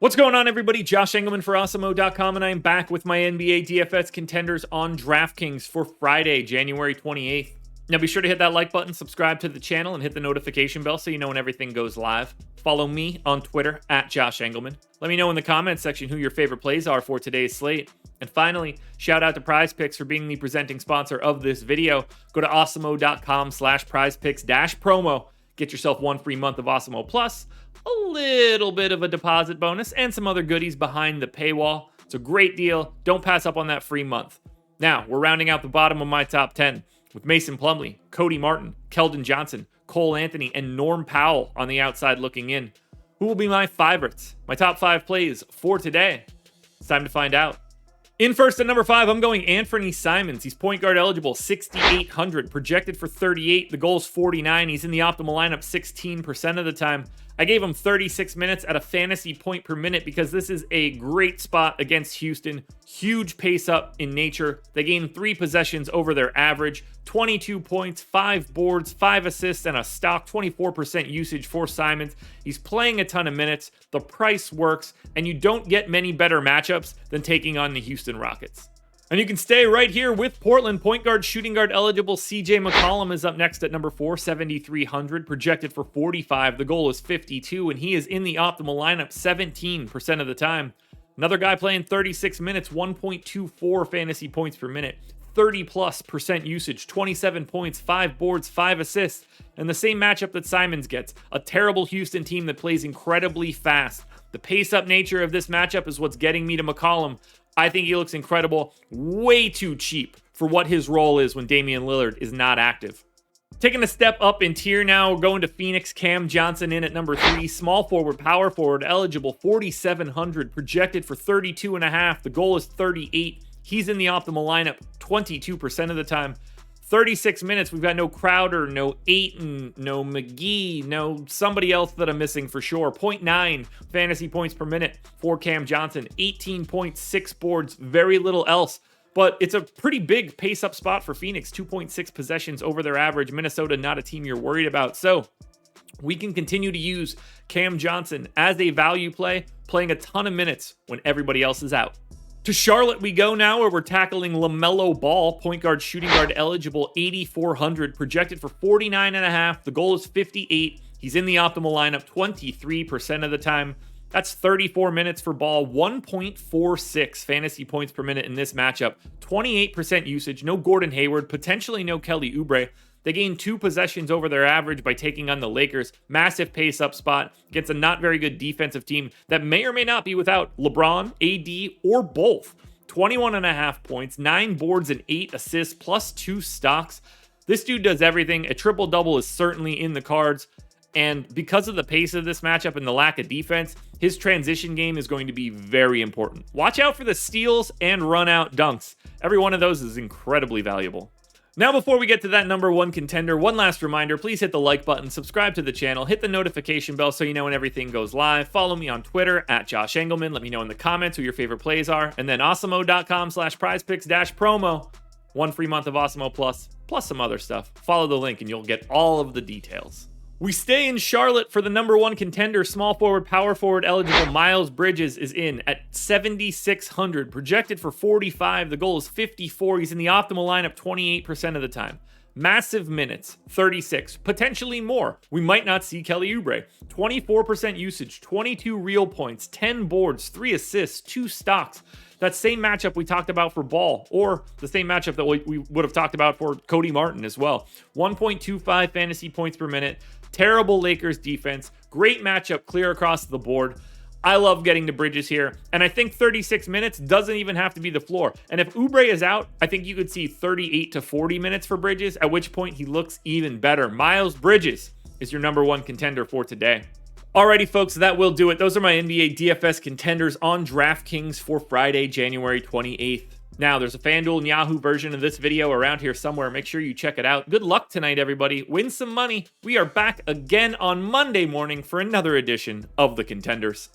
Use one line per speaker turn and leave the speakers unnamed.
What's going on, everybody? Josh Engleman for Awesemo.com, and I am back with my NBA DFS contenders on DraftKings for Friday, January 28th. Now be sure to hit that like button, subscribe to the channel, and hit the notification bell so you know when everything goes live. Follow me on Twitter at Josh Engleman. Let me know in the comments section who your favorite plays are for today's slate. And finally, shout out to PrizePicks for being the presenting sponsor of this video. Go to awesemo.com/prizepicks-promo. Get yourself one free month of Awesemo Plus, a little bit of a deposit bonus, and some other goodies behind the paywall. It's a great deal. Don't pass up on that free month. Now, we're rounding out the bottom of my top 10 with Mason Plumlee, Cody Martin, Keldon Johnson, Cole Anthony, and Norm Powell on the outside looking in. Who will be my favorites? My top 5 plays for today? It's time to find out. In first at number 5, I'm going Anthony Simons. He's point guard eligible, 6,800, projected for 38. The goal is 49. He's in the optimal lineup 16% of the time. I gave him 36 minutes at a fantasy point per minute because this is a great spot against Houston. Huge pace up in nature. They gained 3 possessions over their average, 22 points, 5 boards, 5 assists, and a stock 24% usage for Simons. He's playing a ton of minutes. The price works, and you don't get many better matchups than taking on the Houston Rockets. And you can stay right here with Portland. Point guard, shooting guard eligible CJ McCollum is up next at number 4, 7,300, projected for 45. The goal is 52, and he is in the optimal lineup 17% of the time. Another guy playing 36 minutes, 1.24 fantasy points per minute, 30+% usage, 27 points, 5 boards, 5 assists, and the same matchup that Simons gets. A terrible Houston team that plays incredibly fast. The pace-up nature of this matchup is what's getting me to McCollum. I think he looks incredible, way too cheap for what his role is when Damian Lillard is not active. Taking a step up in tier now, we're going to Phoenix. Cam Johnson in at number 3, small forward, power forward, eligible, 4,700, projected for 32.5. The goal is 38. He's in the optimal lineup 22% of the time. 36 minutes, we've got no Crowder, no Ayton, no McGee, no somebody else that I'm missing for sure. 0.9 fantasy points per minute for Cam Johnson. 18.6 boards, very little else. But it's a pretty big pace-up spot for Phoenix. 2.6 possessions over their average. Minnesota, not a team you're worried about. So we can continue to use Cam Johnson as a value play, playing a ton of minutes when everybody else is out. To Charlotte we go now, where we're tackling LaMelo Ball, point guard, shooting guard eligible, 8,400, projected for 49.5. The goal is 58. He's in the optimal lineup 23% of the time. That's 34 minutes for Ball, 1.46 fantasy points per minute in this matchup, 28% usage, no Gordon Hayward, potentially no Kelly Oubre. They gained 2 possessions over their average by taking on the Lakers. Massive pace-up spot against a not very good defensive team that may or may not be without LeBron, AD, or both. 21.5 points, 9 boards, and 8 assists, plus 2 stocks. This dude does everything. A triple-double is certainly in the cards. And because of the pace of this matchup and the lack of defense, his transition game is going to be very important. Watch out for the steals and run-out dunks. Every one of those is incredibly valuable. Now, before we get to that number 1 contender, one last reminder, please hit the like button, subscribe to the channel, hit the notification bell so you know when everything goes live. Follow me on Twitter at Josh Engleman. Let me know in the comments who your favorite plays are. And then awesemo.com/prizepicks-promo. 1 free month of Awesemo plus some other stuff. Follow the link and you'll get all of the details. We stay in Charlotte for the number 1 contender. Small forward, power forward eligible Miles Bridges is in at 7,600, projected for 45. The goal is 54. He's in the optimal lineup 28% of the time. Massive minutes, 36, potentially more. We might not see Kelly Oubre. 24% usage, 22 real points, 10 boards, 3 assists, 2 stocks. That same matchup we talked about for Ball, or the same matchup that we would have talked about for Cody Martin as well. 1.25 fantasy points per minute. Terrible Lakers defense. Great matchup clear across the board. I love getting to Bridges here, and I think 36 minutes doesn't even have to be the floor. And if Oubre is out, I think you could see 38 to 40 minutes for Bridges, at which point he looks even better. Miles Bridges is your number 1 contender for today. Alrighty, folks, that will do it. Those are my NBA DFS contenders on DraftKings for Friday, January 28th. Now, there's a FanDuel and Yahoo version of this video around here somewhere. Make sure you check it out. Good luck tonight, everybody. Win some money. We are back again on Monday morning for another edition of the Contenders.